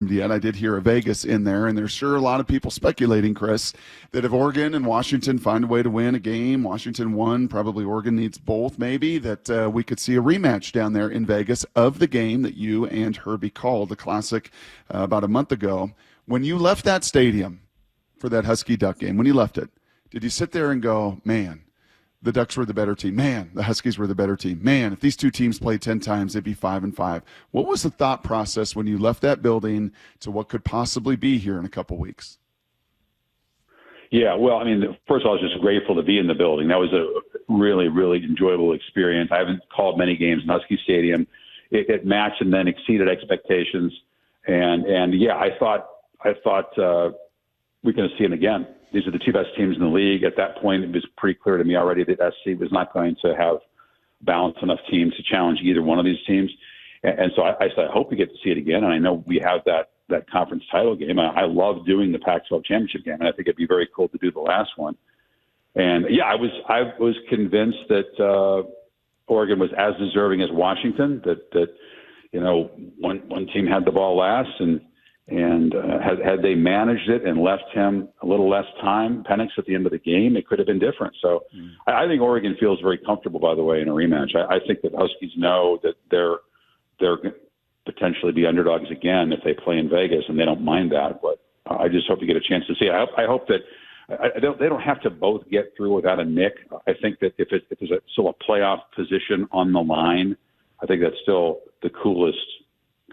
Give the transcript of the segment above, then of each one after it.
yet. I did hear a Vegas in there, and there's sure a lot of people speculating, Chris, that if Oregon and Washington find a way to win a game, Washington won, probably Oregon needs both, maybe, that we could see a rematch down there in Vegas of the game that you and Herbie called, the Classic, about a month ago. When you left that stadium for that Husky Duck game, when you left it, did you sit there and go, man, the Ducks were the better team. Man, the Huskies were the better team. Man, if these two teams played 10 times, they'd be 5-5. What was the thought process when you left that building to what could possibly be here in a couple weeks? Yeah, well, I mean, first of all, I was just grateful to be in the building. That was a really, really enjoyable experience. I haven't called many games in Husky Stadium. It matched and then exceeded expectations. And yeah, I thought we're going to see it again. These are the two best teams in the league. At that point, it was pretty clear to me already that SC was not going to have balanced enough teams to challenge either one of these teams. And so I said, I hope we get to see it again. And I know we have that conference title game. I love doing the Pac-12 championship game, and I think it'd be very cool to do the last one. And yeah, I was convinced that Oregon was as deserving as Washington. That one team had the ball last, and had they managed it and left him a little less time, Penix at the end of the game, it could have been different. So I think Oregon feels very comfortable, by the way, in a rematch. I think that Huskies know that they're potentially be underdogs again if they play in Vegas, and they don't mind that. But I just hope you get a chance to see it. I hope that they don't have to both get through without a nick. I think that if there's still a playoff position on the line, I think that's still the coolest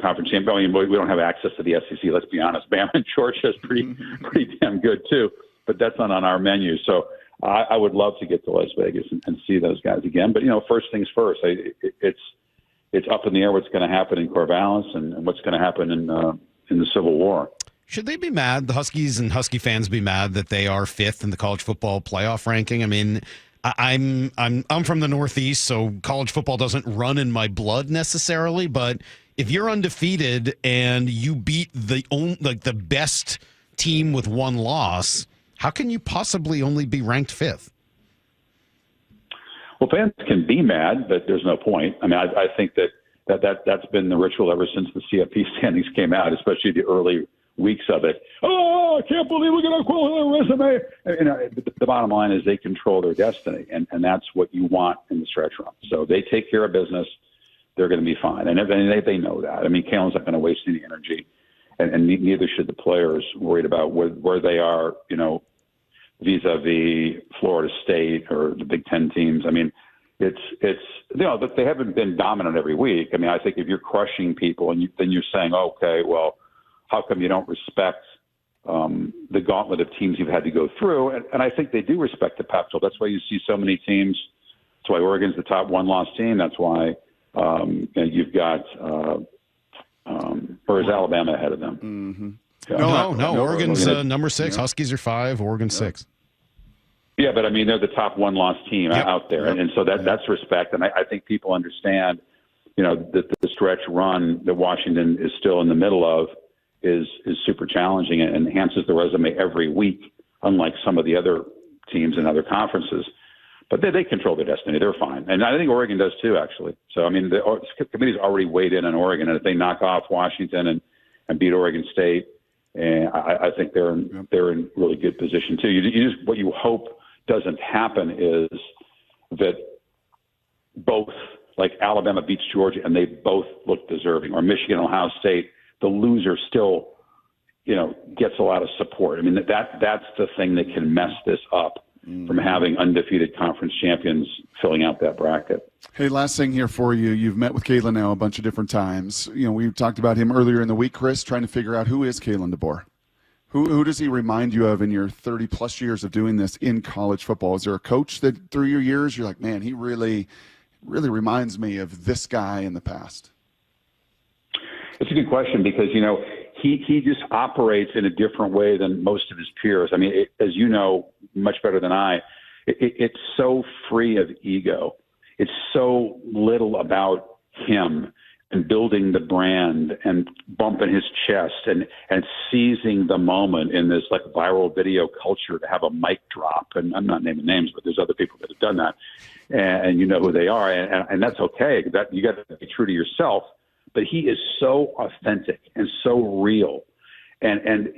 conference champion. I mean, we don't have access to the SEC. Let's be honest. Bama and Georgia is pretty damn good too, but that's not on our menu. So I would love to get to Las Vegas and see those guys again. But first things first. It's up in the air what's going to happen in Corvallis and what's going to happen in the Civil War. Should they be mad? The Huskies and Husky fans be mad that they are fifth in the college football playoff ranking? I mean, I'm from the Northeast, so college football doesn't run in my blood necessarily, but if you're undefeated and you beat the best team with one loss, how can you possibly only be ranked fifth? Well, fans can be mad, but there's no point. I mean, I think that's been the ritual ever since the CFP standings came out, especially the early weeks of it. Oh, I can't believe we're going to qualify their resume. The bottom line is they control their destiny, and that's what you want in the stretch run. So they take care of business. They're going to be fine. And they know that. I mean, Kaylin's not going to waste any energy, and neither should the players worried about where they are, vis-a-vis Florida State or the Big Ten teams. I mean, it's but they haven't been dominant every week. I mean, I think if you're crushing people and then you're saying, okay, well, how come you don't respect the gauntlet of teams you've had to go through? And I think they do respect the Pac-12. That's why you see so many teams. That's why Oregon's the top one-loss team. That's why you've got or is Alabama ahead of them? Mm-hmm. Yeah. No. Oregon's number 6. Yeah. Huskies are 5. Oregon's 6. Yeah, but I mean they're the top one-loss team out there, and so that's respect. And I think people understand, that the stretch run that Washington is still in the middle of is super challenging and enhances the resume every week, unlike some of the other teams in other conferences. But they control their destiny. They're fine. And I think Oregon does too, actually. So, I mean, the committee's already weighed in on Oregon. And if they knock off Washington and beat Oregon State, and I think they're in really good position too. What you hope doesn't happen is that both, like Alabama beats Georgia and they both look deserving, or Michigan and Ohio State, the loser still, gets a lot of support. I mean, that's the thing that can mess this up. From having undefeated conference champions filling out that bracket. Hey, last thing here for you. You've met with Kaylin now a bunch of different times. We talked about him earlier in the week, Chris, trying to figure out who is Kaylin DeBoer. Who does he remind you of in your 30-plus years of doing this in college football? Is there a coach that through your years you're like, man, he really, really reminds me of this guy in the past? It's a good question because, he just operates in a different way than most of his peers. I mean, as you know much better than I, it's so free of ego. It's so little about him and building the brand and bumping his chest and seizing the moment in this like viral video culture to have a mic drop. And I'm not naming names, but there's other people that have done that, and you know who they are, and that's okay. That you got to be true to yourself. but he is so authentic and so real. And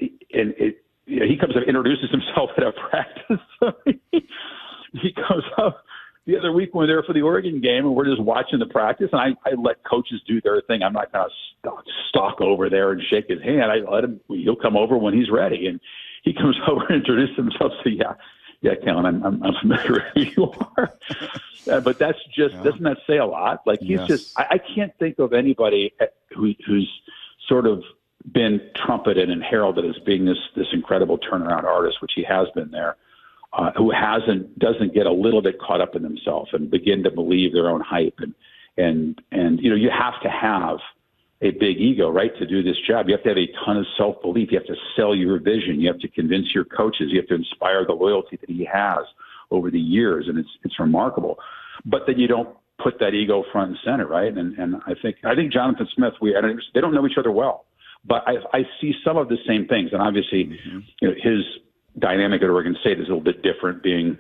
he comes up, introduces himself at a practice. He goes up the other week when we were there for the Oregon game, and we're just watching the practice, and I let coaches do their thing. I'm not going to stalk over there and shake his hand. I let him. He'll come over when he's ready, and he comes over and introduces himself. So yeah, Kaylin, I'm familiar with who you are. But that's just doesn't that say a lot? Like he's just. I can't think of anybody who's sort of been trumpeted and heralded as being this incredible turnaround artist, which he has been there. Who doesn't get a little bit caught up in themselves and begin to believe their own hype and you have to have a big ego, right, to do this job. You have to have a ton of self-belief. You have to sell your vision. You have to convince your coaches. You have to inspire the loyalty that he has over the years, and it's remarkable. But then you don't put that ego front and center, right? And I think Jonathan Smith, they don't know each other well, but I see some of the same things, and obviously, his dynamic at Oregon State is a little bit different, being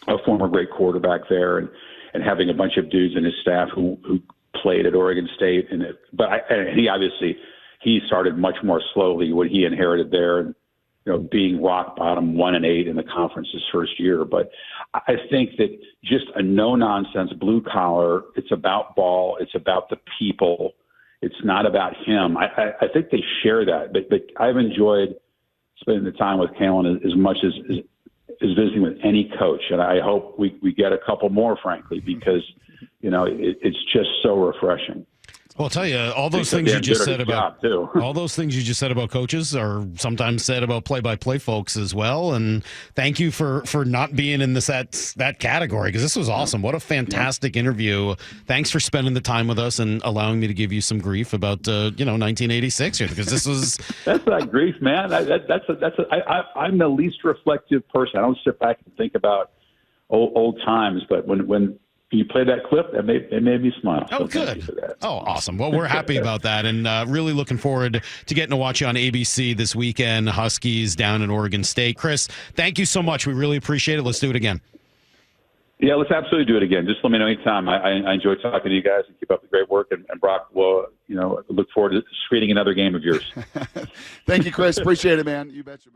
a former great quarterback there and having a bunch of dudes in his staff who played at Oregon State. But he started much more slowly what he inherited there, and being rock bottom 1-8 in the conference his first year. But I think that just a no nonsense blue collar. It's about ball. It's about the people. It's not about him. I think they share that. But I've enjoyed spending the time with Kaylin as much as visiting with any coach. And I hope we get a couple more, frankly, because, it's just so refreshing. Well, I'll tell you, all those things you just said about coaches are sometimes said about play-by-play folks as well. And thank you for not being in that category, because this was awesome. What a fantastic interview. Thanks for spending the time with us and allowing me to give you some grief about 1986 here, because this was that's not grief, man. I'm the least reflective person. I don't sit back and think about old times, but when you play that clip, it made me smile. Oh, good. Oh, awesome. Well, we're happy about that, and really looking forward to getting to watch you on ABC this weekend. Huskies down in Oregon State. Chris, thank you so much. We really appreciate it. Let's do it again. Yeah, let's absolutely do it again. Just let me know anytime. I enjoy talking to you guys, and keep up the great work. And Brock, will look forward to screening another game of yours. Thank you, Chris. Appreciate it, man. You betcha.